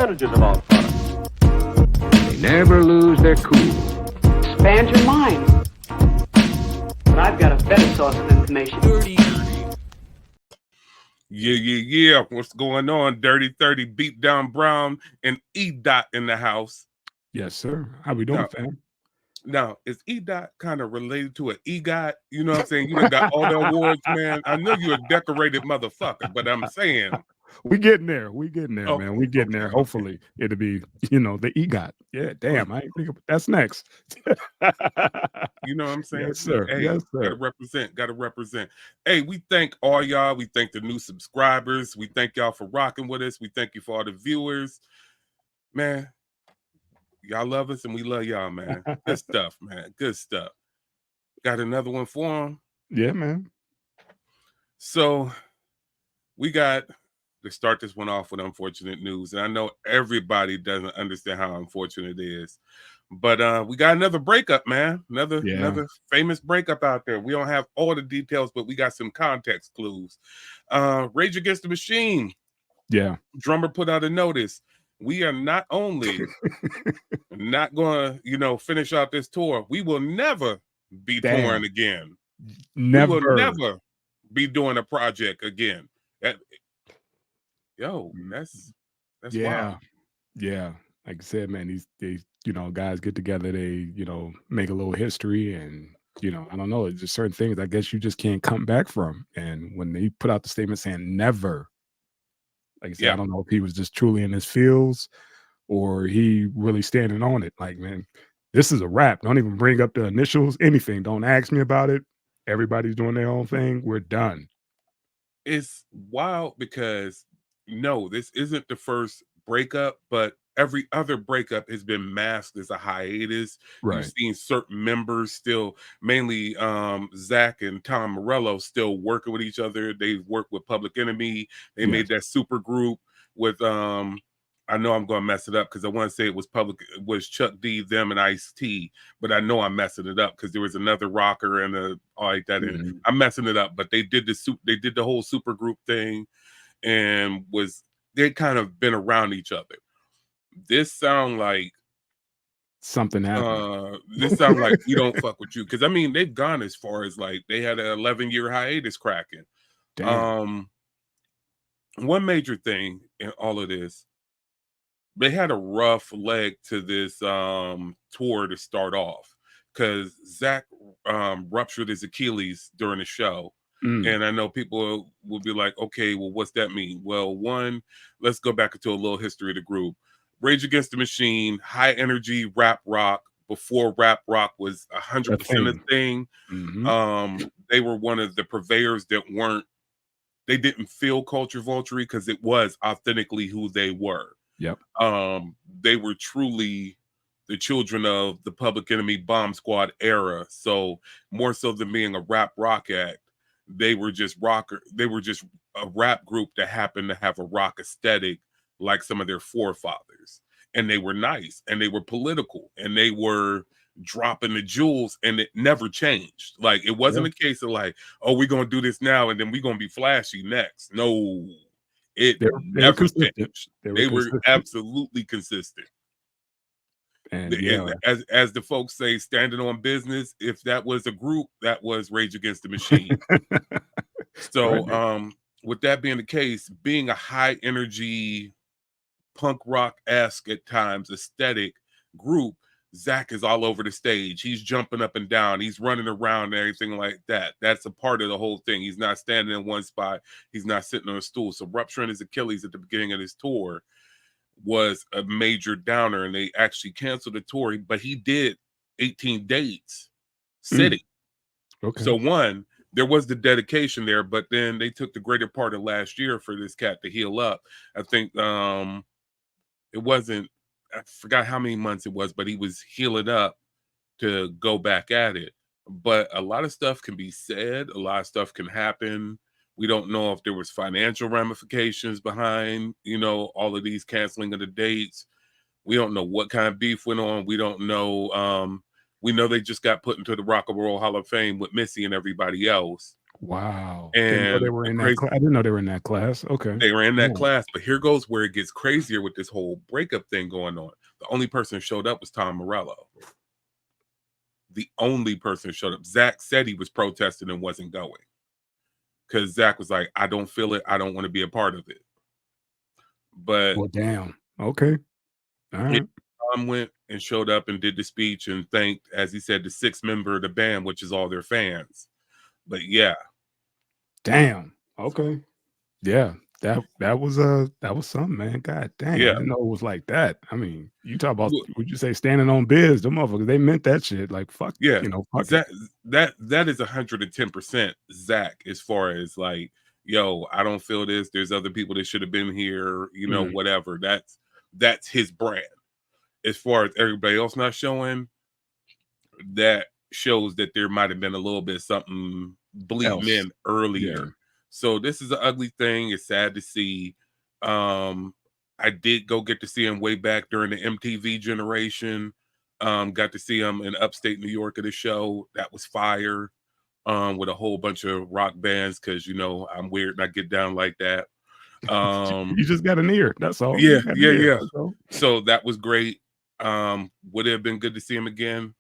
advantages of all products. They never lose their cool. Expand your mind. But I've got a better source of information. Yeah. What's going on? Dirty 30, Beat Down Brown, and E-Dot in the house. Yes, sir. How we doing, fam? Now, is E-Dot kind of related to an EGOT? You know what I'm saying? You done got all the awards, man. I know you're a decorated motherfucker, but I'm saying. We getting there. We getting there, man. We getting there. Okay. Hopefully it'll be, the EGOT. Yeah, damn. I ain't think that's next. You know what I'm saying? Yes, sir. Hey, Yes, sir. Gotta represent. Hey, we thank all y'all. We thank the new subscribers. We thank y'all for rocking with us. We thank you for all the viewers. Man, y'all love us and we love y'all, man. Good stuff, man. Good stuff. Got another one for them? Yeah, man. So we got to start this one off with unfortunate news. And I know everybody doesn't understand how unfortunate it is. But we got another breakup, man. Another famous breakup out there. We don't have all the details, but we got some context clues. Rage Against the Machine. Yeah. Drummer put out a notice. We are not only not going to, finish out this tour, we will never be touring again. Never. We will never be doing a project again. That's wild. Yeah. Like I said, man, these guys get together, they, make a little history, and I don't know, it's just certain things I guess you just can't come back from. And when they put out the statement saying never, like I said, I don't know if he was just truly in his feels or he really standing on it. Like, man, this is a wrap. Don't even bring up the initials, anything. Don't ask me about it. Everybody's doing their own thing. We're done. It's wild because this isn't the first breakup, but every other breakup has been masked as a hiatus. Right. You've seen certain members still, mainly Zach and Tom Morello, still working with each other. They've worked with Public Enemy. They made that super group with I know I'm going to mess it up because I want to say it was Chuck D, them, and Ice-T, but I know I'm messing it up because there was another rocker and all like that. Mm-hmm. And I'm messing it up, but they did the whole super group thing, and they kind of been around each other. This sound like something happened. This sound like we don't fuck with you, because I mean they've gone as far as like they had an 11-year hiatus cracking. Damn. One major thing in all of this, they had a rough leg to this tour to start off because Zach ruptured his Achilles during the show. And I know people will be like, okay, well, what's that mean? Well, one, let's go back into a little history of the group. Rage Against the Machine, high energy rap rock, before rap rock was 100% a thing. Mm-hmm. They were one of the purveyors that they didn't feel culture vulture because it was authentically who they were. Yep. They were truly the children of the Public Enemy Bomb Squad era. So more so than being a rap rock act, they were just a rap group that happened to have a rock aesthetic like some of their forefathers. And they were nice and they were political and they were dropping the jewels, and it never changed. Like it wasn't a case of like, oh, we're gonna do this now and then we're gonna be flashy next. No, it never changed. They were absolutely consistent. And as the folks say, standing on business. If that was a group, that was Rage Against the Machine. So with that being the case, being a high energy punk rock-esque at times aesthetic group, Zach is all over the stage. He's jumping up and down. He's running around and everything like that. That's a part of the whole thing. He's not standing in one spot. He's not sitting on a stool. So rupturing his Achilles at the beginning of his tour was a major downer, and they actually canceled the tour. But he did 18 dates sitting. Okay. So one, there was the dedication there, but then they took the greater part of last year for this cat to heal up. I think it wasn't, I forgot how many months it was, but he was healing up to go back at it. But a lot of stuff can be said. A lot of stuff can happen. We don't know if there was financial ramifications behind, all of these canceling of the dates. We don't know what kind of beef went on. We don't know. We know they just got put into the Rock and Roll Hall of Fame with Missy and everybody else. Wow. Didn't know they And were the in that crazy class. I didn't know they were in that class. Okay. they were in that Yeah. class, but here goes where it gets crazier with this whole breakup thing going on. The only person who showed up was Tom Morello. The only person who showed up. Zach said he was protesting and wasn't going because Zach was like, I don't feel it. I don't want to be a part of it. But Well, damn. Okay. All yeah, right. Tom went and showed up and did the speech and thanked, as he said, the sixth member of the band, which is all their fans. But yeah, Damn. Okay. Yeah. That was something, man. God dang. I yeah. didn't know it was like that. I mean, you talk about would you say standing on biz? The motherfuckers, they meant that shit. Like fuck, Yeah, fuck it. that is 110% Zach as far as like, yo, I don't feel this. There's other people that should have been here, Mm, whatever. That's his brand. As far as everybody else not showing, that shows that there might have been a little bit something bleeding else. in Yeah. earlier. So this is an ugly thing. It's sad to see. Um, I did go get to see him way back during the MTV generation. Got to see him in upstate New York at a show. That was fire. With a whole bunch of rock bands because I'm weird and I get down like that. You just got an ear. That's all. You Yeah, just got an yeah, ear. yeah. That's all. So that was great. Would it have been good to see him again?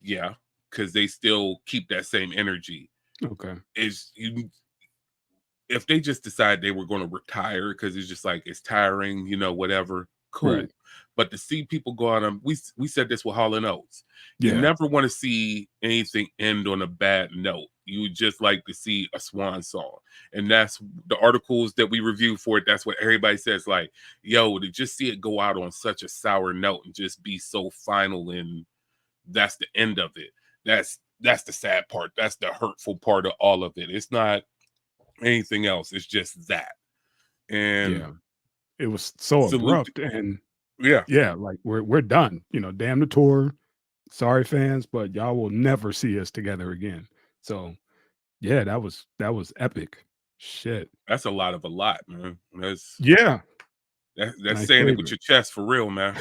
Yeah, because they still keep that same energy. Okay. Is you if they just decide they were going to retire because it's just like it's tiring, whatever, Right. cool. But to see people go out on we said this with Hall and Oates. You Yeah. never want to see anything end on a bad note. You would just like to see a swan song. And that's the articles that we review for it. That's what everybody says, like, yo, to just see it go out on such a sour note and just be so final and that's the end of it. That's the sad part. That's the hurtful part of all of it. It's not anything else. It's just that. And Yeah. It was so salute. abrupt and Yeah, yeah, like we're done. Damn the tour. Sorry fans, but y'all will never see us together again. So yeah, that was epic. Shit. that's a lot of a lot, man. That's Yeah. that's Nice saying it with statement. your chest for real, man.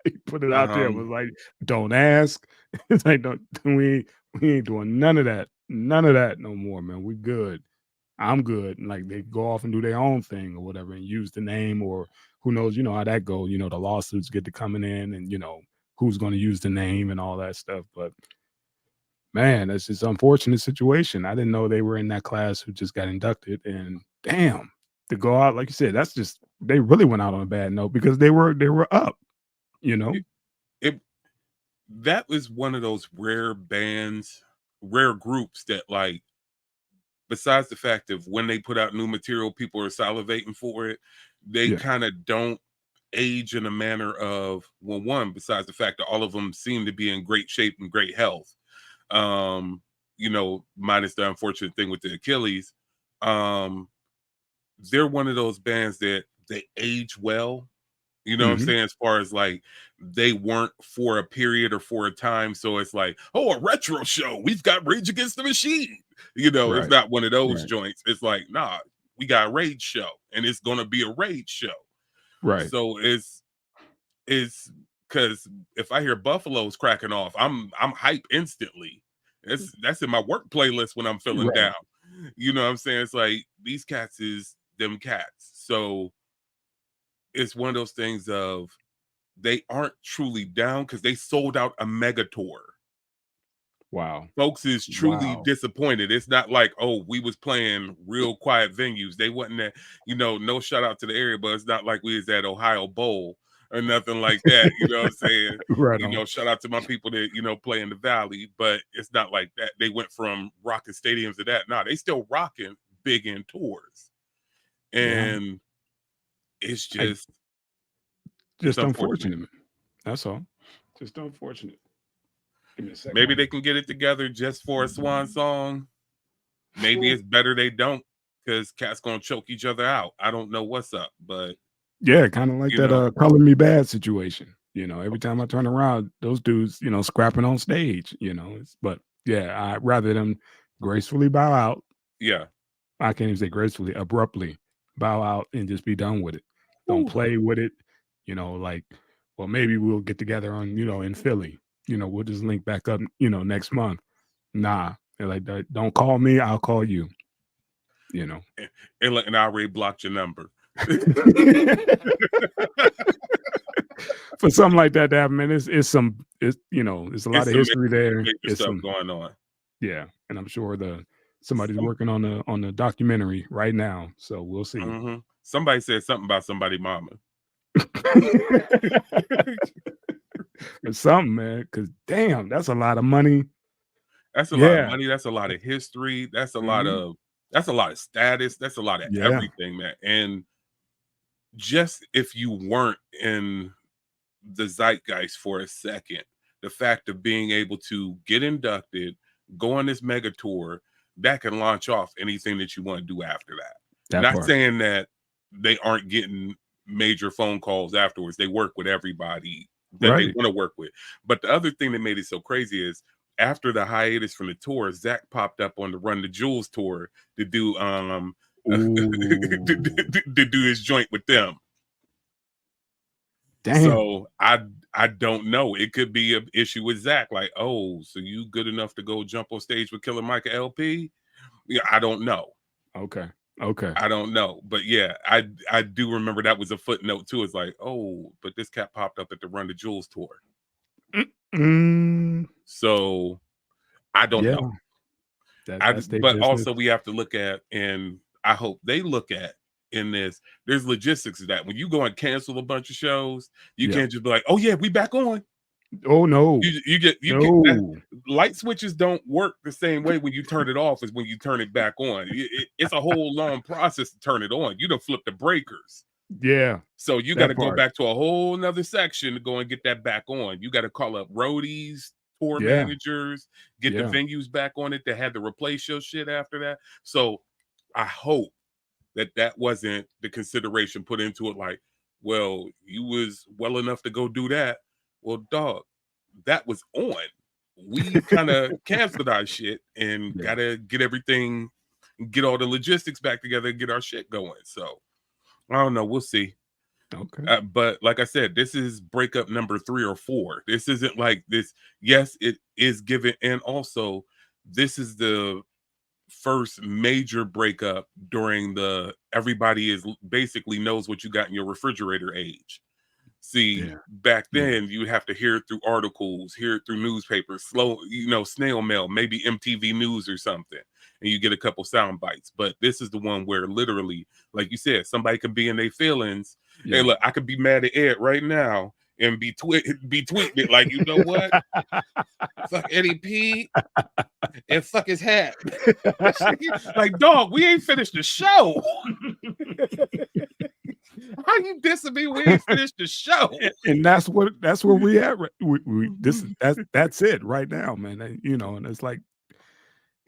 He put it out there, was Um, like, "Don't ask." It's like, "Don't we ain't doing none of that. None of that no more, man. We good. I'm good." And, like, they go off and do their own thing or whatever and use the name or who knows, how that go, the lawsuits get to coming in and, who's gonna use the name and all that stuff, but, man, that's just unfortunate situation. I didn't know they were in that class who just got inducted, and damn, to go out, like you said, that's just they really went out on a bad note because they were up, you know? it, it that was one of those rare bands, rare groups that like besides the fact of when they put out new material, people are salivating for it. They Yeah. kind of don't age in a manner of well, one, besides the fact that all of them seem to be in great shape and great health. Um, minus the unfortunate thing with the Achilles. Um, they're one of those bands that they age well. You know what I'm Mhm. saying? As far as like they weren't for a period or for a time. So it's like, oh, a retro show. We've got Rage Against the Machine. It's Right. not one of those Right. joints. It's like, nah, we got a Rage show and it's gonna be a Rage show. Right. So it's because if I hear Buffalo's cracking off, I'm hype instantly. That's in my work playlist when I'm feeling Right. down. You know what I'm saying? It's like these cats is them cats. So it's one of those things of they aren't truly down because they sold out a mega tour. Wow. Folks is truly Wow. disappointed. It's not like, oh, we was playing real quiet venues. They wasn't at, no shout out to the area, but it's not like we was at Ohio Bowl or nothing like that. You know what I'm saying? Right on. Shout out to my people that, play in the valley, but it's not like that. They went from rocking stadiums to that. Nah, they still rocking big in tours. Yeah. And it's I it's just unfortunate. unfortunate, man. That's all. Just unfortunate. Give me a Maybe second. they can get it together just for a swan song. Maybe it's better they don't because cats gonna choke each other out. I don't know what's up, but Yeah, kinda like you that, know, Color Me Bad situation. Every time I turn around, those dudes, scrapping on stage, but yeah, I rather them gracefully bow out. yeah. I can't even say gracefully, abruptly bow out and just be done with it. Don't Woo. play with it, like, well, maybe we'll get together on, in Philly. We'll just link back up, next month. Nah, They're like, don't call me, I'll call you. You know. And I already blocked your number. For something like that to happen, man, it's there's a lot of history there. Major It's stuff some, going on. yeah, and I'm sure somebody's working on the documentary right now, so we'll see. Mm-hmm. Somebody said something about somebody's mama. Or something, man, because damn, that's a lot of money. That's a lot of money. That's a lot of history. That's a lot Mhm. of status. That's a lot of Yeah. everything, man. And just if you weren't in the zeitgeist for a second, the fact of being able to get inducted, go on this mega tour, that can launch off anything that you want to do after that. That Not part. saying that they aren't getting major phone calls afterwards. They work with everybody that they Right. want to work with. But the other thing that made it so crazy is after the hiatus from the tour, Zach popped up on the Run the Jewels tour to do to do his joint with them. Damn. So I don't know. It could be an issue with Zach. Like, oh, so you good enough to go jump on stage with Killer Mike LP? Yeah, I don't know. Okay. I don't know. But yeah, I do remember that was a footnote too. It's like, oh, but this cat popped up at the Run the Jewels tour. So I don't know. That's their But business. also we have to look at, and I hope they look at in this, there's logistics of that. When you go and cancel a bunch of shows, you can't just be like, oh yeah, we back on. Oh no. You get light switches don't work the same way when you turn it off as when you turn it back on. It's a whole long process to turn it on. You don't flip the breakers. Yeah. So you got to go back to a whole nother section to go and get that back on. You got to call up roadies, tour managers, get the venues back on it that had to replace your shit after that. So I hope that wasn't the consideration put into it. Like, well, you was well enough to go do that. Well, dog, that was on. We kind of canceled our shit and gotta get everything, get all the logistics back together and get our shit going. So I don't know. We'll see. Okay. But like I said, this is breakup number 3 or 4. This isn't like this. Yes, it is given, and also this is the first major breakup during the everybody is basically knows what you got in your refrigerator age. See, back then you'd have to hear it through articles, hear it through newspapers, snail mail, maybe MTV News or something, and you get a couple sound bites. But this is the one where literally, like you said, somebody could be in their feelings. Hey, look, I could be mad at Ed right now and be tweeting it like, you know what? Fuck Eddie P and fuck his hat. Like, dog, we ain't finished the show. How you dissing me? We ain't finished the show. And that's where we at. That's it right now, man. And it's like,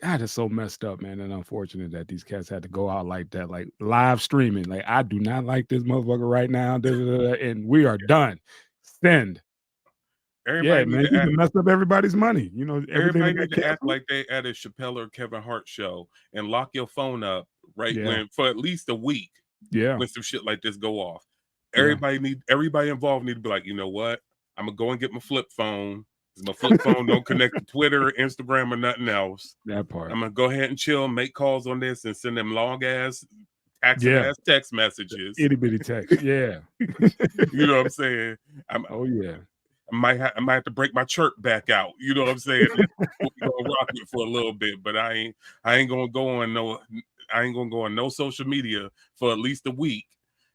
God, it's so messed up, man, and unfortunate that these cats had to go out like that, like live streaming. Like, I do not like this motherfucker right now, and we are done. Send. Everybody man, you messed up everybody's money. Everybody need to act like they at a Chappelle or Kevin Hart show and lock your phone up when for at least a week. When some shit like this go off. Everybody involved need to be like, you know what? I'm gonna go and get my flip phone. My flip phone don't connect to Twitter, Instagram, or nothing else. That part. I'm gonna go ahead and chill, make calls on this, and send them long ass, taxing ass text messages. Itty bitty text. Yeah. You know what I'm saying? I might have to break my chirp back out. You know what I'm saying? We're gonna rock it for a little bit, but I ain't gonna go on no social media for at least a week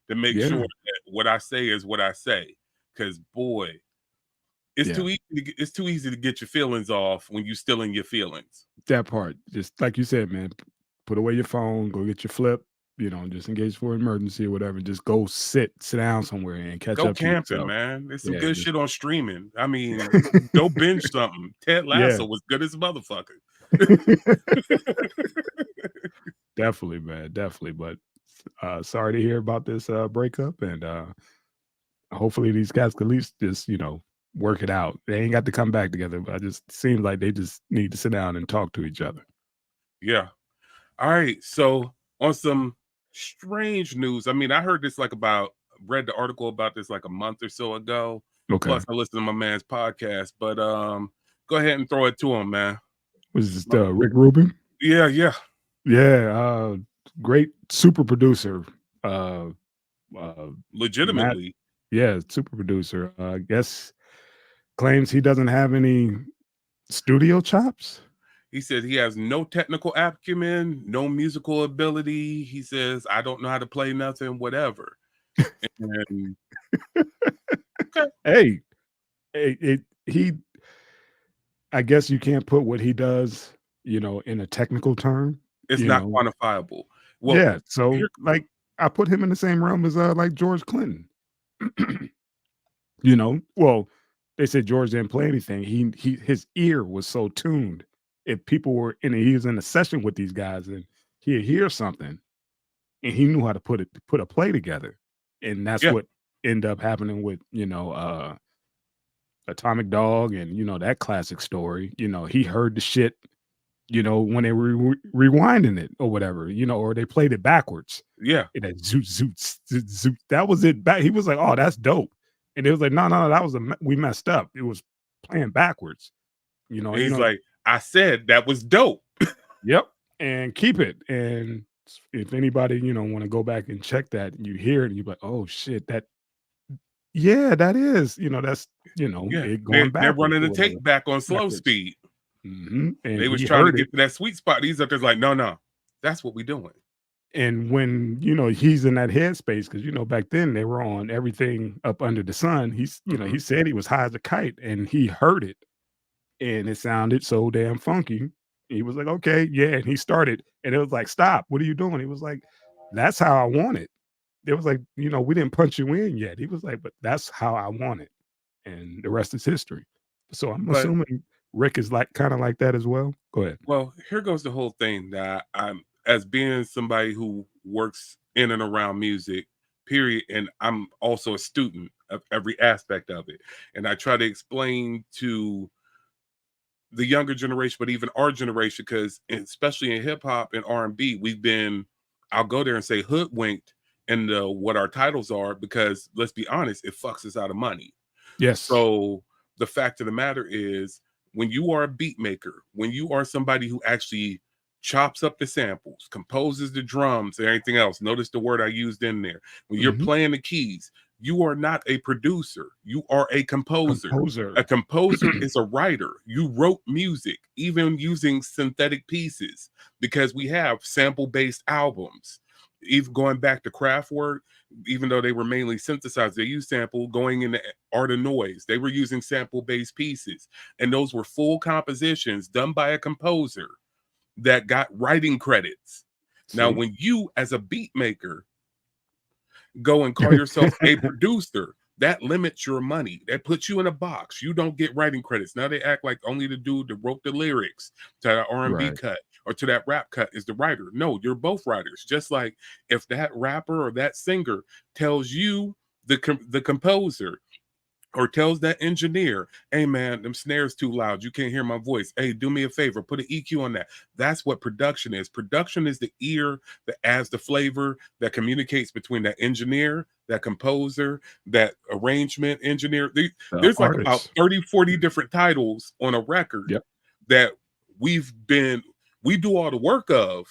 to make sure that what I say is what I say. Because boy, it's too easy to get your feelings off when you're still in your feelings. That part, just like you said, man. Put away your phone, go get your flip. Just engage for emergency or whatever. Just go sit down somewhere and catch up. Go camping, man. There's some good shit on streaming. I mean, go binge something. Ted Lasso was good as a motherfucker. Definitely, man. Definitely. But sorry to hear about this breakup, and hopefully these guys can at least just work it out. They ain't got to come back together, but it just seems like they just need to sit down and talk to each other. Yeah. All right. So on some strange news, I mean, I heard this read the article about this like a month or so ago. Okay. Plus I listened to my man's podcast, but go ahead and throw it to him, man. Was it Rick Rubin? Yeah, yeah. Yeah, great super producer. Uh, Matt, Legitimately. yeah, super producer. I guess claims he doesn't have any studio chops. He said he has no technical acumen, no musical ability. He says, I don't know how to play nothing, whatever. And okay, Hey, he. I guess you can't put what he does, in a technical term. it's You not know, quantifiable. Well, yeah. So here, like, I put him in the same realm as like George Clinton. Well, they said George didn't play anything. His ear was so tuned. If people were he was in a session with these guys and he'd hear something and he knew how to put a play together. And that's yeah, what ended up happening with, Atomic Dog and that classic story. He heard the shit, when they were rewinding it or whatever, or they played it backwards. yeah. And that zoot zoot zoot zoot. That was it. Back. He was like, "Oh, that's dope," and it was like, "No, no, no, that was we messed up. It was playing backwards." And he's like, I said that was dope. Yep, and keep it. And if anybody want to go back and check that, and you hear it, and you're like, "Oh shit, yeah, that is that's Yeah, it going they're backwards running or the whatever tape back on slow backwards." speed. And They was he trying to heard it. get to that sweet spot. He's up there like, no, no, that's what we doing. And when, he's in that headspace, because back then they were on everything up under the sun. He said he was high as a kite and he heard it and it sounded so damn funky. He was like, okay, yeah. And he started and it was like, stop, what are you doing? He was like, that's how I want it. It was like, we didn't punch you in yet. He was like, but that's how I want it. And the rest is history. So I'm But assuming Rick is like kind of like that as well. Go ahead. well, here goes the whole thing that I'm as being somebody who works in and around music, period, and I'm also a student of every aspect of it. And I try to explain to the younger generation, but even our generation, because especially in hip hop and R&B, we've been, I'll go there and say hoodwinked into what our titles are, because let's be honest, it fucks us out of money. Yes. So the fact of the matter is, when you are a beat maker, when you are somebody who actually chops up the samples, composes the drums and everything else, notice the word I used in there. When you're Mhm. playing the keys, you are not a producer, you are a composer. Composer. A composer is a writer. You wrote music, even using synthetic pieces, because we have sample-based albums. Even going back to Kraftwerk, even though they were mainly synthesized, they used sample. Going into Art of Noise, they were using sample-based pieces, and those were full compositions done by a composer that got writing credits. Now, See? when you, as a beat maker, go and call yourself a producer, that limits your money. That puts you in a box. You don't get writing credits. Now they act like only the dude that wrote the lyrics to that R&B Right. cut or to that rap cut is the writer. No, you're both writers. Just like if that rapper or that singer tells you, the composer, or tells that engineer, hey man, them snares too loud, you can't hear my voice, hey, do me a favor, put an EQ on that. That's what production is. Production is the ear that adds the flavor, that communicates between that engineer, that composer, that arrangement engineer. There's like about Artists. 30, 40 different titles on a record Yep. that we do all the work of,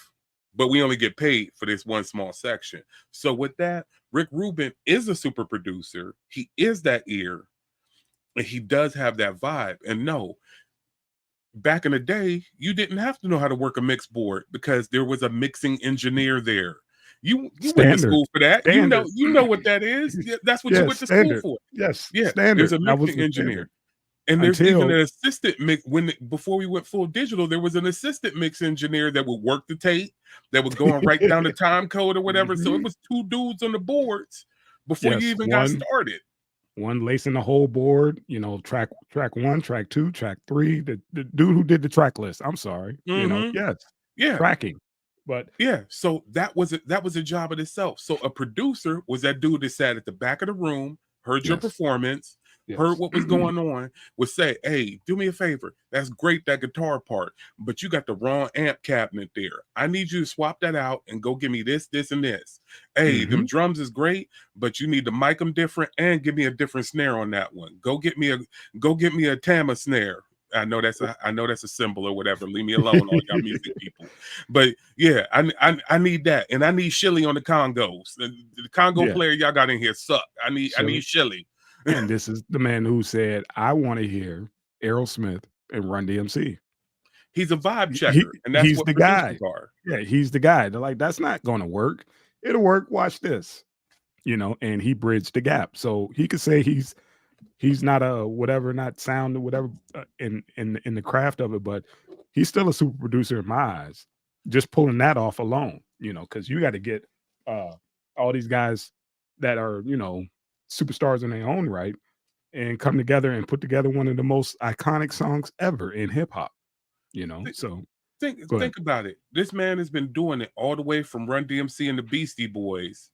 but we only get paid for this one small section. So with that, Rick Rubin is a super producer. He is that ear, and he does have that vibe. And no, back in the day, you didn't have to know how to work a mix board because there was a mixing engineer there. You went to Standard. school for that. Standard. You know what that is. Yeah, that's what you Yes, went to school standard. for. Yes, Yeah, there's standard. a That was mixing the engineer. standard And there's even until an assistant mix before we went full digital, there was an assistant mix engineer that would work the tape, that would go and write down the time code or whatever. So it Mhm. was two dudes on the boards before you Yes, even got started. one lacing the whole board, track 1, track 2, track 3, the dude who did the track list, I'm sorry, Hmm. yes, Yeah. tracking, but Yeah, so that was a job in itself. So a producer was that dude that sat at the back of the room, heard your yes, performance, heard yes. what was going on, would say, "Hey, do me a favor. That's great, that guitar part, but you got the wrong amp cabinet there. I need you to swap that out and go give me this, this, and this. Hey, them Mhm. drums is great, but you need to mic them different and give me a different snare on that one. Go get me a Tama snare." I know that's a symbol or whatever. Leave me alone, all y'all music people. But yeah, I need that, and I need Shilly on the congos. The congo Yeah. player y'all got in here suck. I need Shilly. And this is the man who said, "I want to hear Aerosmith and Run DMC." He's a vibe He checker, and that's he's what the guy. producers are. Yeah, he's the guy. They're like, "That's not going to work. It'll work. Watch this." And he bridged the gap. So he could say he's not a whatever, not sound or whatever in the craft of it, but he's still a super producer in my eyes. Just pulling that off alone, because you got to get uh all these guys that are superstars in their own right and come together and put together one of the most iconic songs ever in hip hop. So go ahead. Think about it. This man has been doing it all the way from Run DMC and the Beastie Boys,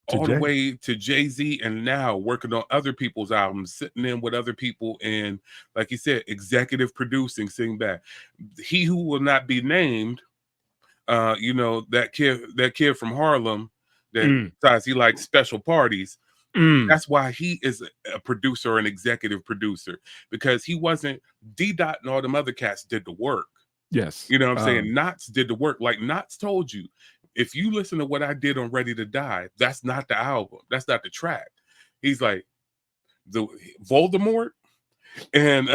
To all the Jay. way to Jay-Z, and now working on other people's albums, sitting in with other people, and like you said, executive producing, sitting back. He who will not be named, that kid from Harlem that Mm, decides he likes special parties. mm, That's why he is a producer, an executive producer, because he wasn't D-Dot and all them other cats did the work. yes. You know what I'm saying? Knots did the work. Like Knots told you, if you listen to what I did on Ready to Die, that's not the album. That's not the track. He's like, the Voldemort and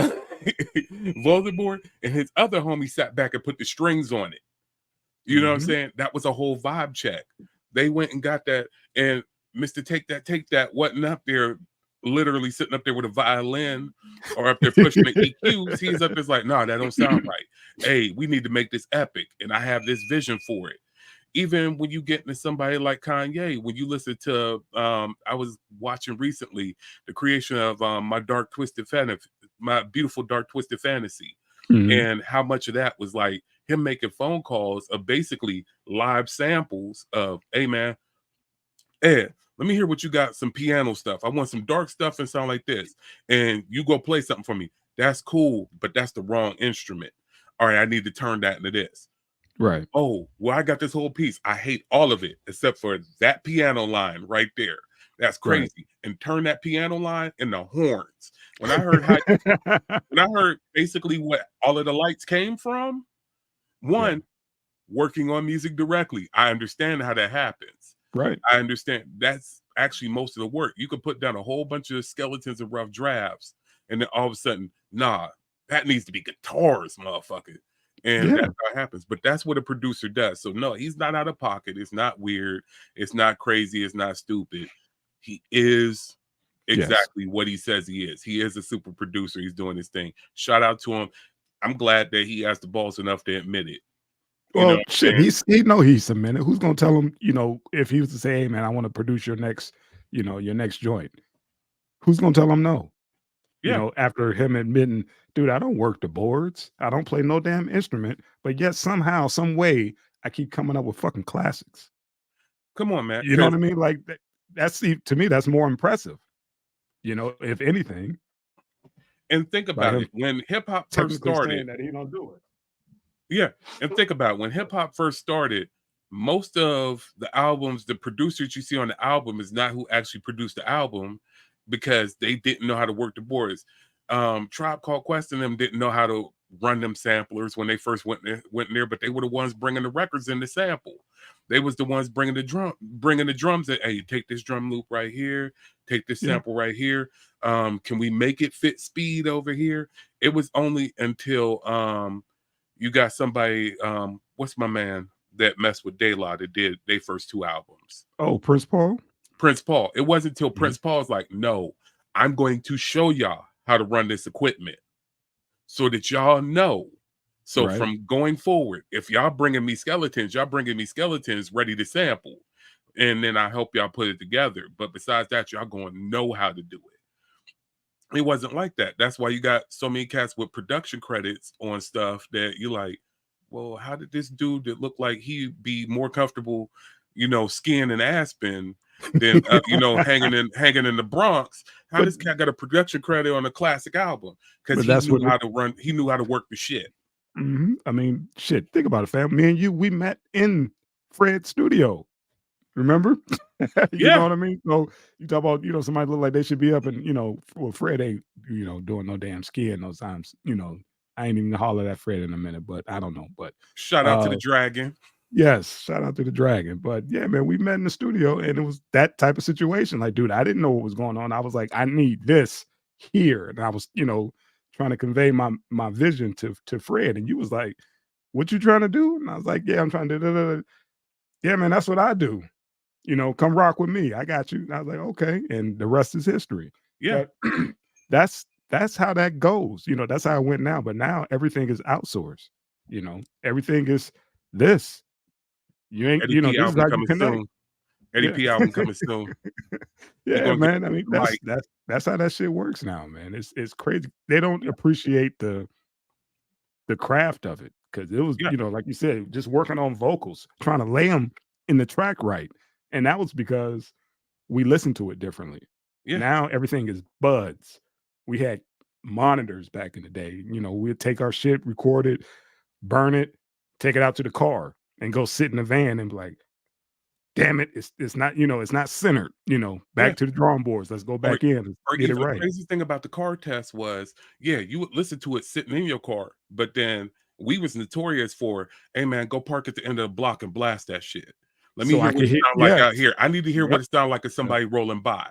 Voldemort and his other homie sat back and put the strings on it. You know what I'm Mhm. saying? That was a whole vibe check. They went and got that, and Mr. Take That wasn't up there literally sitting up there with a violin or up there pushing the EQs. He's up there's like, no, that don't sound right. Hey, we need to make this epic, and I have this vision for it. Even when you get into somebody like Kanye, when you listen to, I was watching recently the creation of my beautiful dark twisted fantasy, Mhm. and how much of that was like him making phone calls of basically live samples of, hey man, Ed, let me hear what you got, some piano stuff. I want some dark stuff and sound like this. And you go play something for me. That's cool, but that's the wrong instrument. All right, I need to turn that into this. Right. Oh, well, I got this whole piece. I hate all of it except for that piano line right there. That's Right. crazy. And turn that piano line in the horns. When I heard how when I heard basically what all of the lights came from, Yeah. one, working on music directly. I understand how that happens. Right. I understand that's actually most of the work. You could put down a whole bunch of skeletons and rough drafts, and then all of a sudden, nah, that needs to be guitars, motherfucker. And Yeah. that's how it happens. But that's what a producer does. So no, he's not out of pocket. It's not weird. It's not crazy. It's not stupid. He is Yes. exactly what he says he is. He is a super producer. He's doing his thing. Shout out to him. I'm glad that he has the balls enough to admit it. You know Well, what I'm shit, saying? he know he's a minute. Who's gonna tell him, if he was to say, "Hey man, I want to produce your next joint." Who's gonna tell him no? Yeah. After him admitting, dude, I don't work the boards. I don't play no damn instrument, but yet somehow, some way, I keep coming up with fucking classics. Come on, man. You know what I mean? Like to me, that's more impressive. If anything, And think by about him it. When hip hop first technically started, saying that he don't do it. yeah, and think about it, when hip hop first started, most of the albums, the producers you see on the album is not who actually produced the album because they didn't know how to work the boards. Tribe Called Quest and them didn't know how to run them samplers when they first went there, but they were the ones bringing the records in the sample. They was the ones bringing the drums. That hey, take this drum loop right here, take this Yeah. sample right here. Can we make it fit speed over here? It was only until you got somebody, what's my man that messed with De La that did their first two albums? Oh, Prince Paul. Prince Paul. It wasn't until Mhm. Prince Paul's like, no, I'm going to show y'all how to run this equipment so that y'all know. So Right. from going forward, if y'all bringing me skeletons, y'all bringing me skeletons ready to sample. And then I help y'all put it together. But besides that, y'all going to know how to do it. It wasn't like that. That's why you got so many cats with production credits on stuff that you're like, well, how did this dude that looked like he'd be more comfortable, skiing in Aspen than hanging in the Bronx? How But this cat got a production credit on a classic album? Because but that's what he knew how to work the shit. I mean, shit, think about it, fam. Me and you, we met in Fred's studio. Remember? You know Yeah. what I mean? So you talk about, somebody look like they should be up and, well, Fred ain't, doing no damn skiing those times, I ain't even holler at Fred in a minute, but I don't know. But Shout out to the Dragon. yes, shout out to the Dragon. But yeah, man, we met in the studio and it was that type of situation. Like, dude, I didn't know what was going on. I was like, I need this here. And I was, trying to convey my vision to Fred. And you was like, what you trying to do? And I was like, yeah, I'm trying to do. Yeah, man, that's what I do. Come rock with me. I got you. And I was like, okay. And the rest is history. Yeah. But that's how that goes. That's how it went now. But now everything is outsourced. Everything is this. You ain't, Eddie P this is album how you coming connect. soon. Eddie Yeah. P album coming soon. Yeah, gonna get man. I mean, the mic. that's how that shit works now, man. It's crazy. They don't appreciate the craft of it because it was, Yeah. like you said, just working on vocals, trying to lay them in the track right, and that was because we listened to it differently. Yeah. Now everything is buds. We had monitors back in the day. We'd take our shit, record it, burn it, take it out to the car, and go sit in the van and be like, damn it, it's not, it's not centered, back Yeah. to the drawing boards. Let's go back in and Or get it even the right. crazy thing about the car test was, yeah, you would listen to it sitting in your car, but then we was notorious for, hey man, go park at the end of the block and blast that shit. Let me So hear I what could it hit, sound like yes. out here. I need to hear what Yep. it sound like as Yep. somebody rolling by.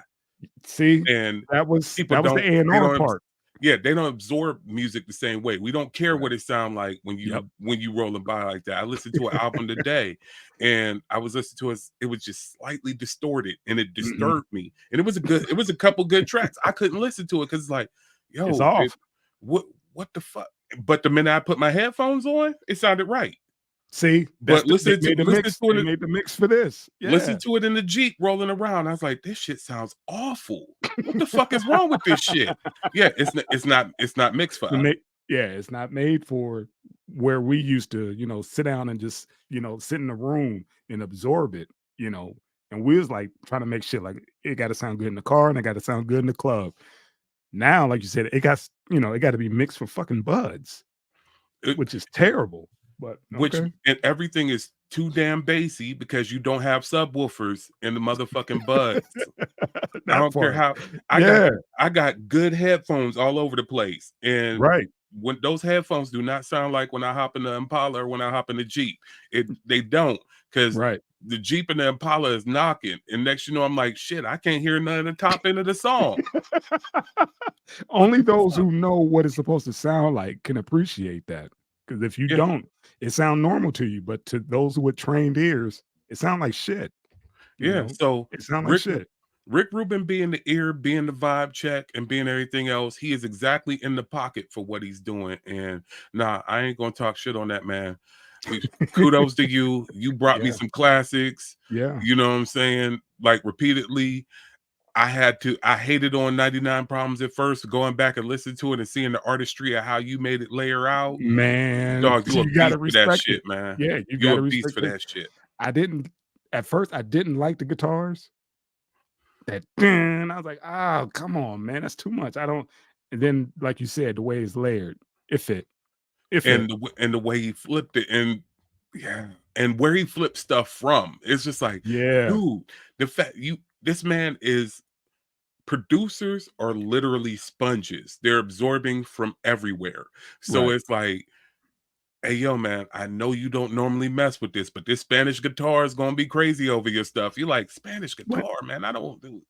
See, And that was people the don't, they A&R don't, part. yeah, they don't absorb music the same way. We don't care what Right. it sound like when Yep. you rolling by like that. I listened to an album today, and I was listening to it was just slightly distorted, and it Mhm. disturbed me. And it was a couple good tracks. I couldn't listen to it because it's like, It's yo, off. what the fuck? But the minute I put my headphones on, it sounded right. See, But they made the mix. They it made the mix for this. Yeah. listen to it in the Jeep rolling around. I was like, this shit sounds awful. What the fuck is wrong with this shit? Yeah, it's not mixed for The us. ma- yeah, it's not made for where we used to, sit down and just, sit in the room and absorb it. And we was like trying to make shit like it got to sound good in the car and it got to sound good in the club. Now, like you said, it got to be mixed for fucking buds, It- which is terrible. But which okay. and everything is too damn bassy because you don't have subwoofers in the motherfucking buds. I That don't care part. how Yeah, I got good headphones all over the place. And right. when those headphones do not sound like when I hop in the Impala or when I hop in the Jeep. They don't, because Right. the Jeep and the Impala is knocking. And next you know, I'm like, shit, I can't hear none of the top end of the song. Only those who know what it's supposed to sound like can appreciate that. Because if you Yeah. don't, it sound normal to you. But to those with trained ears, it sound like shit. Yeah. So It sound like Rick shit. Rick Rubin being the ear, being the vibe check, and being everything else, he is exactly in the pocket for what he's doing. And nah, I ain't gonna talk shit on that man. Kudos to you. You brought me Yeah. some classics. Yeah. You know what I'm saying? Like repeatedly. I hated on 99 Problems at first, going back and listening to it and seeing the artistry of how you made it layer out. Man, Dog, you a you gotta beast for that respect shit, it. man. Yeah, you You a gotta beast respect for it. that shit. At first I didn't like the guitars. And I was like, oh, come on, man, that's too much. I don't. And then, like you said, the way it's layered, it fit. It fit. And the way he flipped it, and yeah, and where he flipped stuff from, it's just like, Yeah. dude, the fact this man is producers are literally sponges. They're absorbing from everywhere. So Right. it's like, hey yo, man, I know you don't normally mess with this, but this Spanish guitar is gonna be crazy over your stuff. You like Spanish What? guitar, man. I don't do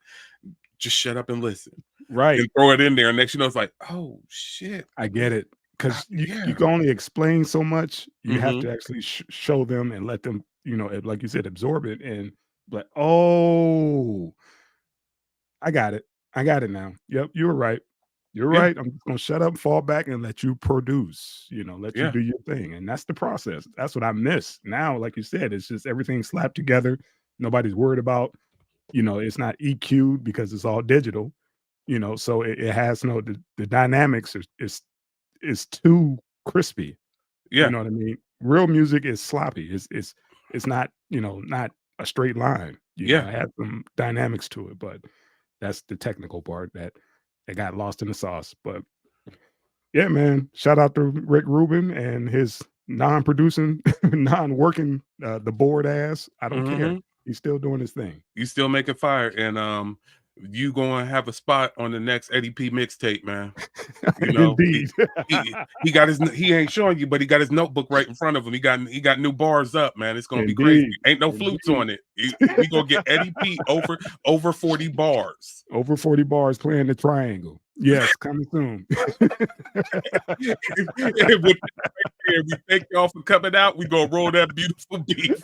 just shut up and listen. Right. And throw it in there. And next you know, it's like, oh shit. I get it. Because Yeah. you can only explain so much. You have Mhm. to actually show them and let them, like you said, absorb it and like, oh, I got it. I got it now. Yep, you were right. You're Yeah. right. I'm just gonna shut up, fall back, and let you produce. Let you Yeah. do your thing, and that's the process. That's what I miss now. Like you said, it's just everything slapped together. Nobody's worried about. It's not EQ'd because it's all digital. So it has the dynamics is too crispy. You Yeah. know what I mean? Real music is sloppy. It's not, not a straight line. Yeah. It has some dynamics to it, but that's the technical part that got lost in the sauce. But yeah, man, shout out to Rick Rubin and his non-producing, non-working the board ass. I don't care. Mhm. He's still doing his thing. You still make it fire. And you gonna have a spot on the next Eddie P mixtape, man. You know, Indeed. he got his, he ain't showing you, but he got his notebook right in front of him. He got new bars up, man. It's gonna be crazy. Indeed. Ain't no flutes on it. We gonna get Eddie P over 40 bars. Over 40 bars playing the triangle. Yes, coming soon. And with that right there, we thank y'all for coming out. We gonna roll that beautiful beat.